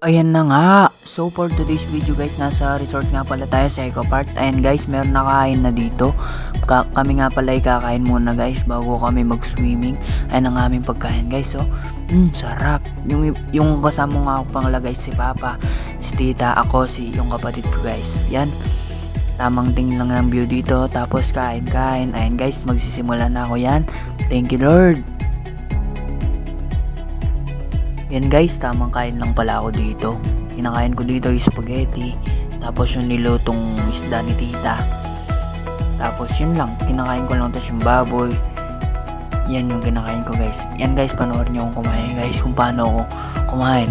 Ayan na nga. So for today's video guys, nasa resort nga pala tayo sa Eco Park. Ayan guys, meron nakain na dito. Kami nga pala ay kakain muna guys bago kami mag-swimming. Ayan ang aming pagkain guys. So, sarap. Yung kasama nga ako pangala guys, si Papa, si Tita, ako, yung kapatid ko guys. Yan. Tamang tingin lang ng view dito. Tapos kain-kain. Ayan guys, magsisimula na ako yan. Thank you Lord. Yan guys, tamang kain lang pala ako dito. Kinakain ko dito yung spaghetti. Tapos yung nilutong isda ni Tita. Tapos yun lang, kinakain ko lang. Tapos yung baboy. Yan yung kinakain ko guys. Yan guys, panoorin nyo akong kumain guys. Kung paano ako kumain.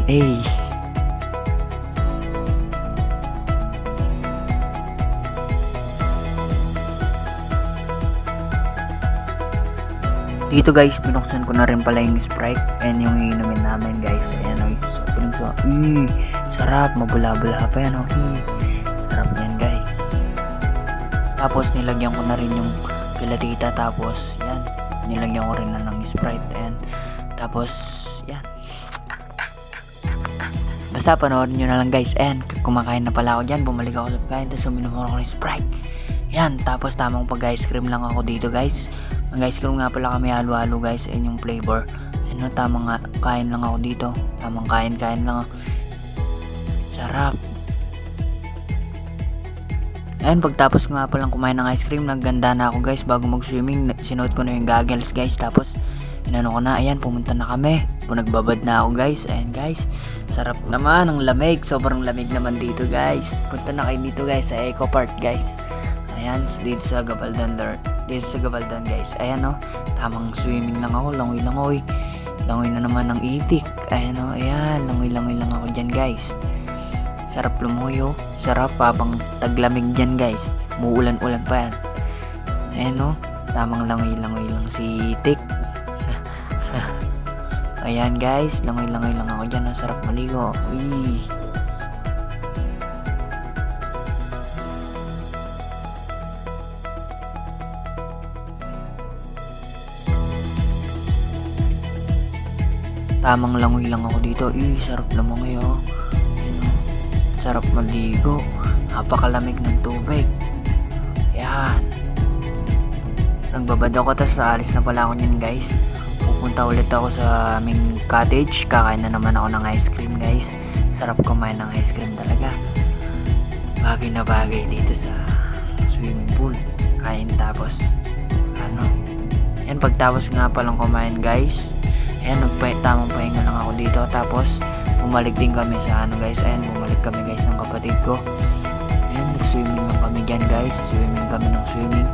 Dito guys, binuksan ko na rin pala yung Sprite and yung inumin namin guys. Ayan o, sarap, mabula-bula pa yan o. Sarap yan guys. Tapos nilagyan ko na rin yung pilatita. Tapos yan, nilagyan ko rin na ng Sprite. Ayan. Tapos yan. Basta panoorin nyo na lang guys. Ayan, kumakain na pala ako dyan. Bumalik ako sa pagkain. Tapos uminom ako ng Sprite. Yan, tapos tamang pag-ice cream lang ako dito guys. Mag-ice cream nga pala kami halo-halo guys. Ayan yung flavor. Ano, tamang kain lang ako dito. Tamang kain lang. Sarap. Ayan, pagtapos ko nga palang kumain ng ice cream, nagganda na ako guys. Bago mag-swimming, sinuot ko na yung goggles guys. Tapos, inano ko na, ayan, pumunta na kami. Nagbabad na ako guys. Ayan guys, sarap naman ang lamig. Sobrang lamig naman dito guys. Punta na kayo dito guys sa Eco Park guys. Ayan, dito sa Gabaldon guys. Ayan o, tamang swimming lang ako. Langoy na naman ng itik. Ayan o, ayan, langoy lang ako dyan guys. Sarap lumuyo. Sarap habang taglamig dyan guys. Muulan-ulan pa yan. Ayan o, tamang langoy lang si itik. Ayan guys, langoy lang ako dyan. Sarap maligo. Uy. Tamang langoy lang ako dito. Sarap lumangoy oh. Sarap maligo. Napakalamig ng tubig. Yan. Nagbabad ako, tapos aalis na pala ako nyan guys. Pupunta ulit ako sa aming cottage. Kakain na naman ako ng ice cream guys. Sarap kumain ng ice cream talaga. Bagay na bagay dito sa swimming pool. Kain tapos yan, pagtapos nga palang kumain guys. Ayan, tamang pahinga lang ako dito. Tapos, bumalik din kami sa guys. Ayan, bumalik kami guys ng kapatid ko. Ayan, nag-swimming lang kami dyan guys. Swimming kami ng swimming.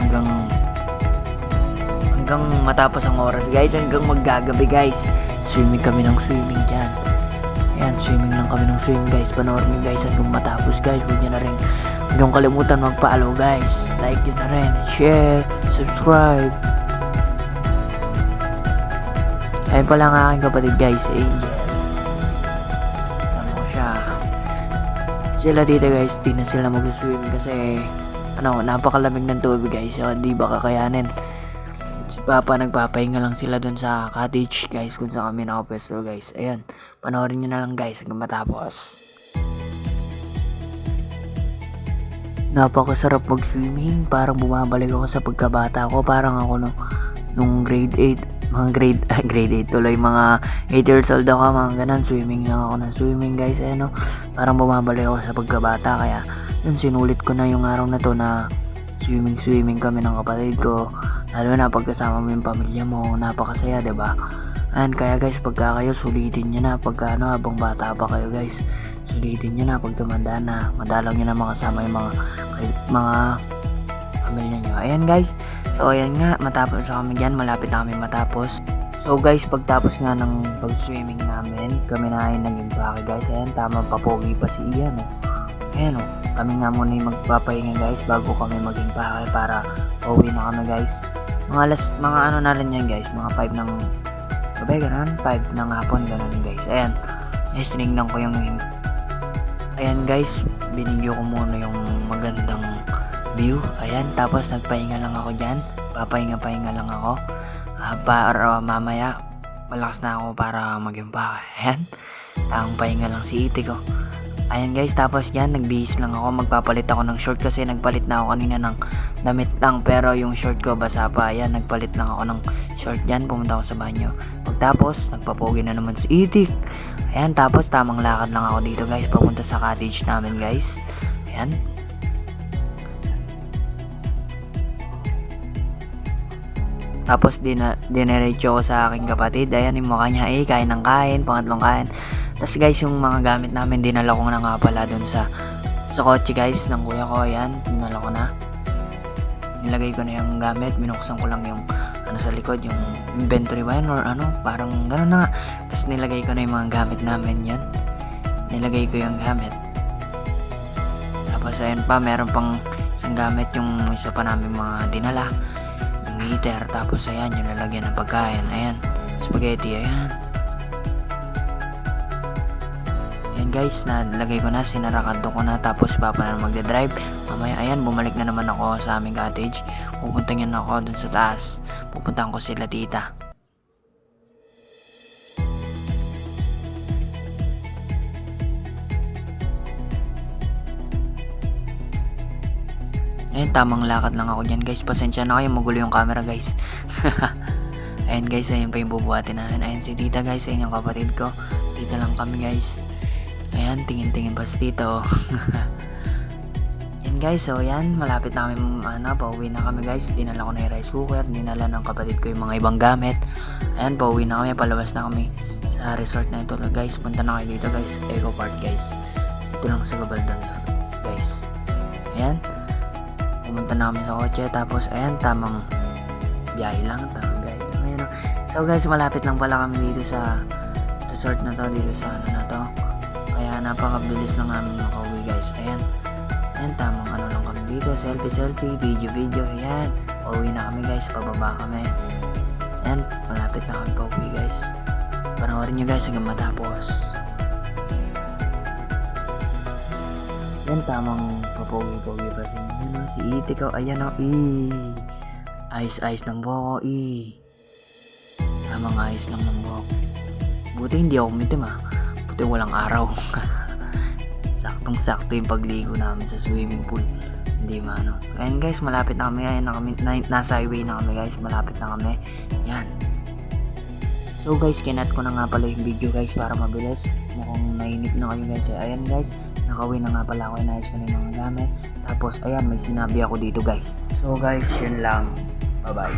Hanggang matapos ang oras guys. Hanggang maggagabi guys. Swimming kami ng swimming dyan. Ayan, swimming lang kami ng swimming guys. Panoorin nyo guys hanggang matapos guys. Huwag nyo na rin hanggang kalimutan magpa-follow guys. Like nyo na rin. Share. Subscribe. Ayun pala ang aking kapatid guys, Angel. Ano siya? Sila dito guys, di na sila mag-swim kasi napakalamig ng tubig guys. So, di ba kakayanin? Si Papa nagpapahinga lang sila dun sa cottage guys kung saan kami nakapwesto guys. Ayan, panoorin nyo na lang guys hanggang matapos. Napakasarap mag-swimming. Parang bumabalik ako sa pagkabata ko. Parang ako nung grade 8. Mga grade 8 tuloy, mga 8 years old ako, mga ganun, swimming lang ako ng swimming guys. Ayan o, parang bumabalik ako sa pagkabata. Kaya yun, sinulit ko na yung araw na to na swimming kami ng kapatid ko. Lalo na pagkasama mo yung pamilya mo, napakasaya, diba? And kaya guys, pagka kayo, sulitin nyo na pagka habang bata pa kayo guys. Sulitin nyo na pag tumanda na, madalang nyo na makasama yung mga pamilya nyo. Ayan guys, so ayan nga, matapos kami dyan, malapit na kami matapos. So guys, pagtapos nga ng pag-swimming namin, kami na ay nag-impake guys. Ayan, tama, papogi pa si Ian o. Ayan o, kami nga muna yung magpapahinga guys bago kami mag-impake para pauwi na kami guys. Mga ano na rin yan guys, mga 5 ng gabi, ganun, 5 ng hapon, ganun guys. Ayan, guys, tinignan ko yung ayan guys, binigyo ko muna yung magandang view. Ayan, tapos nagpahinga lang ako dyan. Papahinga lang ako. Para mamaya malakas na ako para mag-impake. Ayan. Tang pahinga lang si Itik ko. Ayan guys, tapos yan, nagbihis lang ako, magpapalit ako ng short kasi nagpalit na ako kanina ng damit lang pero yung short ko basa pa. Ayan, nagpalit lang ako ng short yan, pumunta ako sa banyo. Pagtapos, nagpapogi na naman si Itik. Ayan, tapos tamang lakad lang ako dito guys, papunta sa cottage namin guys. Ayan. Tapos diniretso ko sa aking kapatid. Ayan yung mukha niya kain ng kain, pangatlong kain. Tapos guys, yung mga gamit namin dinala ko na nga pala dun sa kotse guys ng kuya ko. Ayan, dinala ko na. Nilagay ko na yung gamit, binuksan ko lang yung sa likod, yung inventory ba yan or parang gano'n na nga. Tapos nilagay ko na yung mga gamit namin yun. Nilagay ko yung gamit. Tapos ayun pa, meron pang isang gamit, yung isa pa namin mga dinala. Yung heater, tapos ayan, yung lalagyan ng pagkain. Ayan, spaghetti, ayan. Guys, nalagay ko na, sinarakado ko na, tapos papa na magdadrive. Mamaya ayan, bumalik na naman ako sa aming cottage. Pupunta nga ako dun sa taas, pupuntahan ko sila tita. Ayan, tamang lakad lang ako dyan guys, pasensya na kayo, magulo yung camera guys. Ayan guys, ayun pa yung bubuhatin namin. Ayan si tita guys, ayun yung kapatid ko. Tita lang kami guys. Ayan, tingin-tingin pa si tito. Yan guys, so yan, malapit na kami, pauwi na kami guys. Dinala ko na yung rice cooker, dinala ng kapatid ko yung mga ibang gamit. Ayan, pauwi na kami, palabas na kami sa resort na ito guys. Punta na kayo dito guys, Eco Park guys. Dito lang sa Gabaldon guys. Ayan, pumunta na kami sa kotse, tapos ayan, tamang biyahe lang. Ayan, so guys, malapit lang pala kami dito sa resort na to, dito sa na to. Kaya napakabilis lang namin makauwi guys. Ayan, tamang lang kami dito, selfie, video. Ayan, pauwi na kami guys, pababa kami. Ayan, malapit na kami pauwi guys. Panoorin nyo guys hanggang matapos. Ayan, tamang papogi-pogi pa si Itik ko. Ayan o, ayos ng buhok ko, tamang ayos lang ng buhok. Buti hindi ako umitim buti walang araw. Saktong-sakto yung pagligo namin sa swimming pool. Hindi Ayan guys, malapit na kami. Ayan na kami, nasa highway na kami guys. Malapit na kami. Yan. So guys, kinat ko na nga pala yung video guys para mabilis. Mukhang nainip na kayo guys. Ayan guys, nakauwi na nga pala ako. Inayos ko na yung mga gamit. Tapos ayan, may sinabi ako dito guys. So guys, yun lang. Bye bye.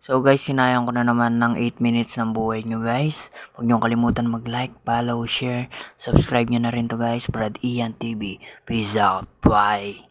So guys, sinayang ko na naman ng 8 minutes ng buhay nyo guys. Huwag nyo kalimutan mag-like, follow, share, subscribe nyo na rin to guys. Brad Ian TV. Peace out. Bye.